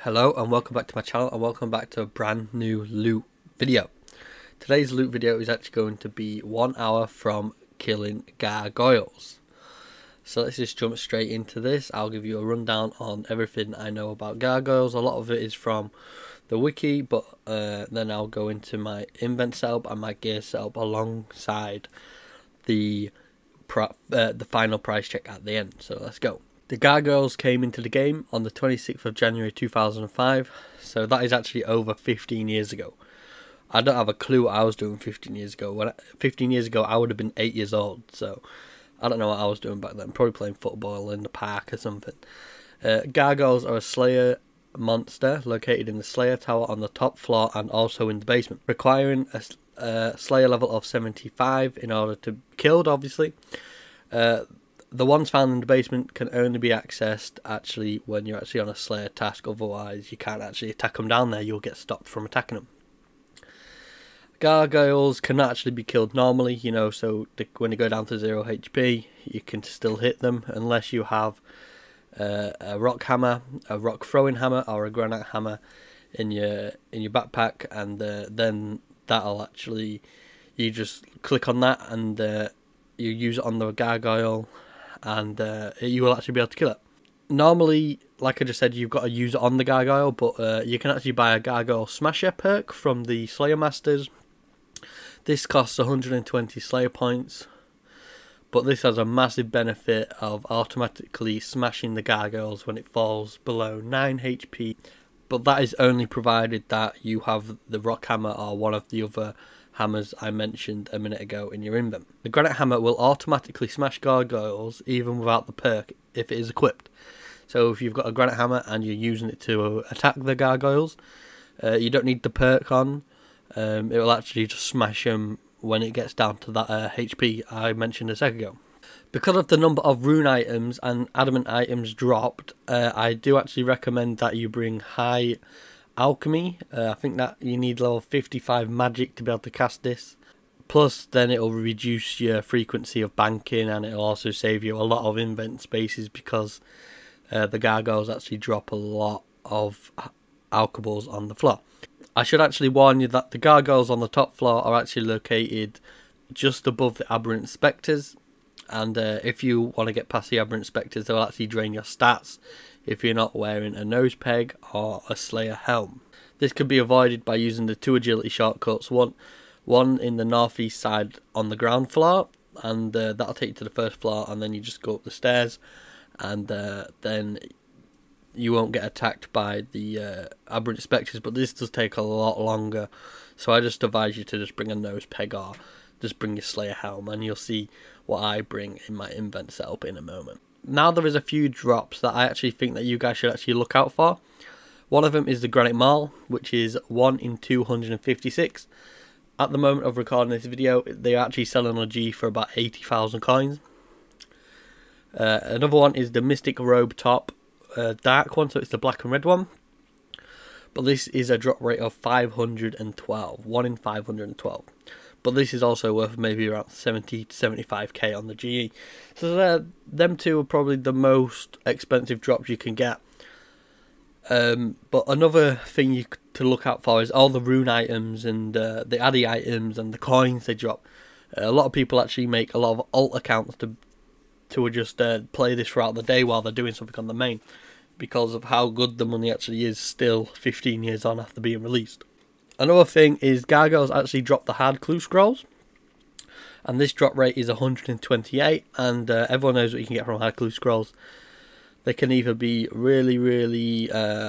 Hello and welcome back to my channel, and welcome back to a brand new loot video. Today's loot video is actually going to be 1 hour from killing gargoyles. So let's just jump straight into this. I'll give you a rundown on everything I know about gargoyles. A lot of it is from the wiki, but then I'll go into my invent setup and my gear setup alongside the final price check at the end. So let's go. The Gargoyles came into the game on the 26th of January 2005, so that is actually over 15 years ago. I don't have a clue what I was doing 15 years ago. 15 years ago I would have been 8 years old, so I don't know what I was doing back then. Probably playing football in the park or something. Gargoyles are a Slayer monster located in the Slayer Tower on the top floor and also in the basement, requiring a Slayer level of 75 in order to be killed, obviously. The ones found in the basement can only be accessed actually when you're actually on a Slayer task, otherwise you can't actually attack them down there, you'll get stopped from attacking them. Gargoyles cannot actually be killed normally, you know, so when they go down to 0 HP you can still hit them unless you have a rock hammer, a rock throwing hammer or a granite hammer in your backpack, and then that'll actually, you just click on that and you use it on the gargoyle, and you will actually be able to kill it. Normally, like I just said, you've got to use it on the gargoyle, but you can actually buy a gargoyle smasher perk from the Slayer Masters. This costs 120 Slayer points, but this has a massive benefit of automatically smashing the gargoyles when it falls below 9 HP, but that is only provided that you have the rock hammer or one of the other hammers I mentioned a minute ago in your invent. The granite hammer will automatically smash gargoyles even without the perk if it is equipped. So if you've got a granite hammer and you're using it to attack the gargoyles, you don't need the perk on. It will actually just smash them when it gets down to that HP I mentioned a second ago. Because of the number of rune items and adamant items dropped, I do actually recommend that you bring high alchemy. I think that you need level 55 magic to be able to cast this. Plus then it will reduce your frequency of banking, and it will also save you a lot of invent spaces because the gargoyles actually drop a lot of alchables on the floor. I should actually warn you that the gargoyles on the top floor are actually located just above the aberrant spectres, and if you want to get past the aberrant spectres, they will actually drain your stats if you're not wearing a nose peg or a Slayer helm. This can be avoided by using the 2 agility shortcuts, one in the northeast side on the ground floor, and that'll take you to the first floor, and then you just go up the stairs, and then you won't get attacked by the aberrant spectres, but this does take a lot longer, so I just advise you to just bring a nose peg or just bring your Slayer helm, and you'll see what I bring in my invent setup in a moment. Now there is a few drops that I actually think that you guys should actually look out for. One of them is the Granite Maul, which is 1 in 256. At the moment of recording this video, they're actually selling on G for about 80,000 coins. Another one is the Mystic Robe Top Dark one, so it's the black and red one. But this is a drop rate of 512, 1 in 512. But this is also worth maybe around 70 to 75k on the GE. So them two are probably the most expensive drops you can get. But another thing to look out for is all the rune items and the addy items and the coins they drop. A lot of people actually make a lot of alt accounts to just play this throughout the day while they're doing something on the main, because of how good the money actually is still 15 years on after being released. Another thing is Gargoyles actually drop the hard clue scrolls, and this drop rate is 128, and everyone knows what you can get from hard clue scrolls. They can either be really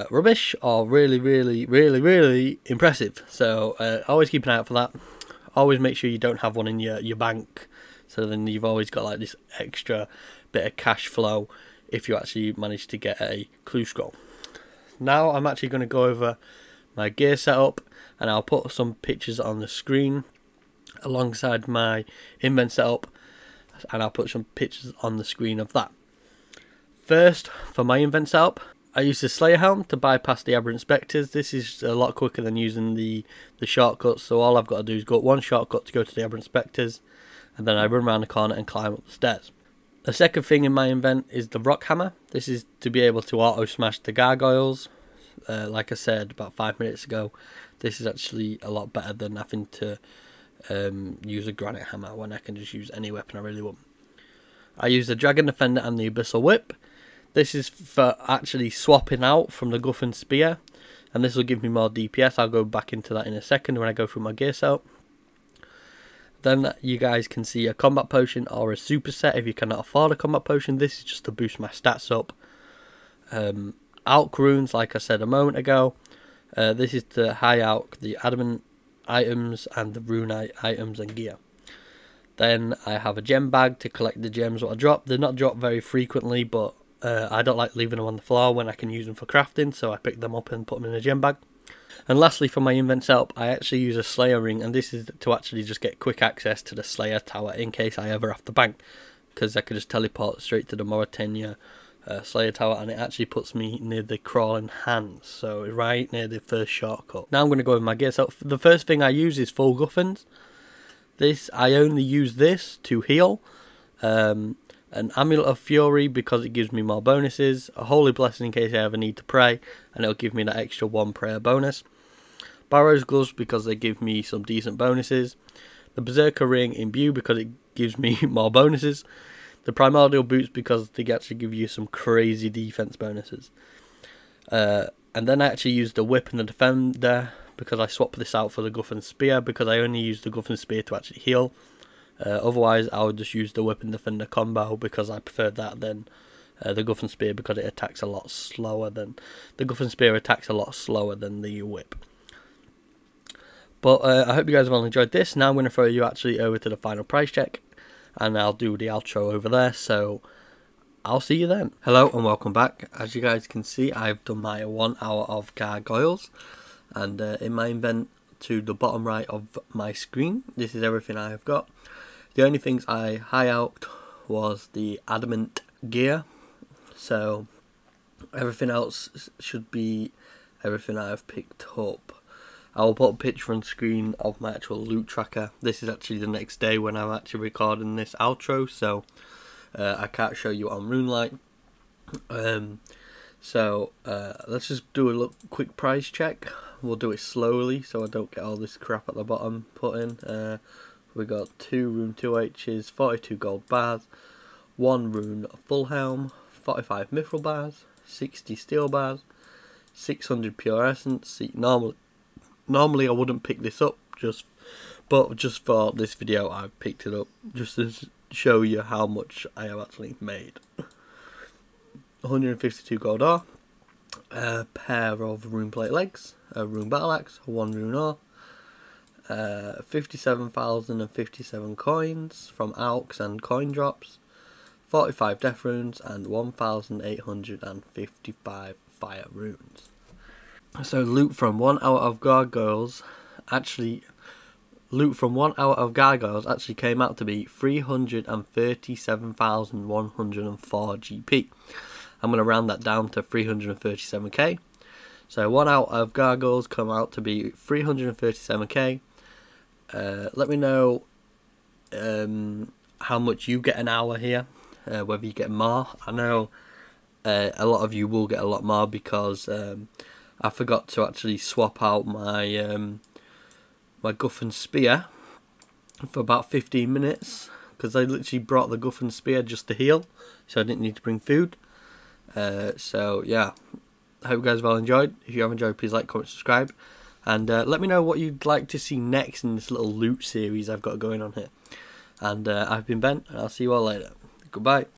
rubbish or really impressive, so always keep an eye out for that. Always make sure you don't have one in your bank, so then you've always got like this extra bit of cash flow if you actually manage to get a clue scroll. Now I'm actually going to go over my gear setup, and I'll put some pictures on the screen alongside my invent setup, and I'll put some pictures on the screen of that. First, for my invent setup, I use the Slayer helm to bypass the aberrant spectres. This is a lot quicker than using the shortcuts, so all I've got to do is go up one shortcut to go to the aberrant spectres, and then I run around the corner and climb up the stairs. The second thing in my invent is the rock hammer. This is to be able to auto smash the gargoyles. like I said about 5 minutes ago, this is actually a lot better than having to use a granite hammer when I can just use any weapon I really want. I use the Dragon Defender and the Abyssal Whip. This is for actually swapping out from the Guthern Spear, and this will give me more DPS. I'll go back into that in a second when I go through my gear setup. Then you guys can see a combat potion or a superset if you cannot afford a combat potion. This is just to boost my stats up. Alch runes, like I said a moment ago. This is to high alch the adamant items and the rune items and gear. Then I have a gem bag to collect the gems what I drop. They're not dropped very frequently, but I don't like leaving them on the floor when I can use them for crafting, so I pick them up and put them in a gem bag. And lastly, for my invent setup, I actually use a Slayer ring, and this is to actually just get quick access to the Slayer tower in case I ever have to bank, because I could just teleport straight to the Mauritania Slayer tower, and it actually puts me near the crawling hands, so right near the first shortcut. Now I'm going to go with my gear setup. The first thing I use is full Guthans. I only use this to heal. An Amulet of Fury because it gives me more bonuses, a Holy Blessing in case I ever need to pray, and it'll give me that extra 1 prayer bonus. Barrow's Gloves because they give me some decent bonuses. The Berserker Ring Imbue because it gives me more bonuses. The Primordial Boots because they actually give you some crazy defense bonuses. And then I actually use the Whip and the Defender because I swap this out for the Guthern Spear because I only use the Guthern Spear to actually heal. Otherwise I would just use the Whip and Defender combo because I prefer that than the Guthern Spear because it attacks a lot slower than the Whip. But I hope you guys have all enjoyed this. Now I'm going to throw you actually over to the final price check, and I'll do the outro over there, so I'll see you then. Hello and welcome back. As you guys can see, I've done my 1 hour of Gargoyles, and in my invent to the bottom right of my screen, this is everything I have got. The only things I high out was the adamant gear, so everything else should be everything I've picked up. I will put a picture on screen of my actual loot tracker. This is actually the next day when I'm actually recording this outro, so I can't show you on Runelight. Let's just do a quick price check. We'll do it slowly so I don't get all this crap at the bottom put in. We got 2 rune 2H's, 42 gold bars, 1 rune full helm, 45 mithril bars, 60 steel bars, 600 pure essence. See, normally I wouldn't pick this up, but just for this video I've picked it up just to show you how much I have actually made. 152 gold ore, a pair of rune plate legs, a rune battle axe, 1 rune ore, 57,057 coins from alchs and coin drops, 45 death runes, and 1,855 fire runes. So loot from 1 hour of Gargoyles actually came out to be 337,104 GP. I'm going to round that down to 337k. So 1 hour of Gargoyles come out to be 337k. Let me know how much you get an hour here, whether you get more. I know a lot of you will get a lot more because I forgot to actually swap out my my Guthern Spear for about 15 minutes because I literally brought the Guthern Spear just to heal, so I didn't need to bring food. So yeah, I hope you guys have all enjoyed. If you have enjoyed, please like, comment, subscribe, and let me know what you'd like to see next in this little loot series I've got going on here. And I've been Ben, and I'll see you all later. Goodbye.